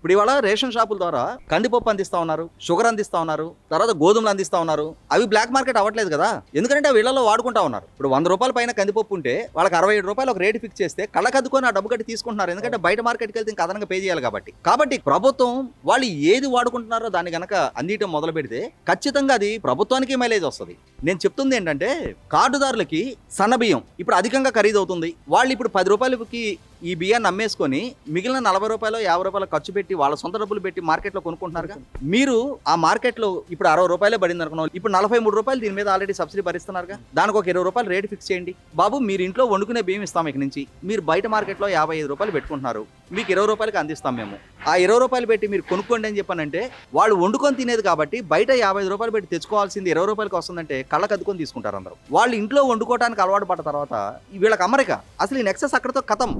ఇప్పుడు ఇవాళ రేషన్ షాపుల ద్వారా కందిపప్పు అందిస్తా ఉన్నారు, షుగర్ అందిస్తా ఉన్నారు, తర్వాత గోధుమలు అందిస్తా ఉన్నారు. అవి బ్లాక్ మార్కెట్ అవ్వట్లేదు కదా, ఎందుకంటే అవి ఇళ్లలో వాడుకుంటా ఉన్నారు. ఇప్పుడు 100 రూపాయల పైన కందిపప్పు ఉంటే వాళ్ళకి 67 రూపాయలు ఒక రేటు ఫిక్స్ చేస్తే కళ్ళకద్దుకొని ఆ డబ్బు కట్టి తీసుకుంటున్నారు, ఎందుకంటే బయట మార్కెట్కి వెళ్తే ఇంకా అదనంగా పే చేయాలి కాబట్టి ప్రభుత్వం వాళ్ళు ఏది వాడుకుంటున్నారో దాన్ని గనక అందించడం మొదలు పెడితే ఖచ్చితంగా అది ప్రభుత్వానికి మైలేజ్ వస్తుంది. నేను చెప్తుంది ఏంటంటే కార్డుదారులకి సన్నబియ్యం ఇప్పుడు అధికంగా ఖరీదు అవుతుంది. వాళ్ళు ఇప్పుడు 10 రూపాయలకి ఈ బియ్యాన్ని అమ్మేసుకొని మిగిలిన 40 రూపాయలు 50 రూపాయలు ఖర్చు పెట్టి వాళ్ళ సొంత డబ్బులు పెట్టి మార్కెట్లో కొనుక్కుంటున్నారుగా. మీరు ఆ మార్కెట్లో ఇప్పుడు 60 రూపాయలే పడింది అనుకున్నాం, ఇప్పుడు 43 రూపాయలు దీని మీద ఆల్రెడీ సబ్సిడీ భరిస్తున్నారుగా. దానికి ఒక 20 రూపాయలు రేటు ఫిక్స్ చేయండి బాబు, మీరు ఇంట్లో వండుకునే బియ్యం ఇస్తాం ఇక నుంచి. మీరు బయట మార్కెట్లో 55 రూపాయలు పెట్టుకుంటున్నారు, మీకు 20 రూపాయలకి అందిస్తాం మేము. ఆ 20 రూపాయలు పెట్టి మీరు కొనుక్కోండి అని చెప్పానంటే వాళ్ళు వండుకొని తినేది కాబట్టి బయట 55 రూపాయలు పెట్టి తెచ్చుకోవాల్సింది 20 రూపాయలకి వస్తుందంటే కళ్ళకద్దుకొని తీసుకుంటారు అందరూ. వాళ్ళు ఇంట్లో వండుకోవడానికి అలవాటు పడ్డ తర్వాత వీళ్ళకి అమరిక అసలు ఈ నెక్సెస్ అక్కడితో కథం.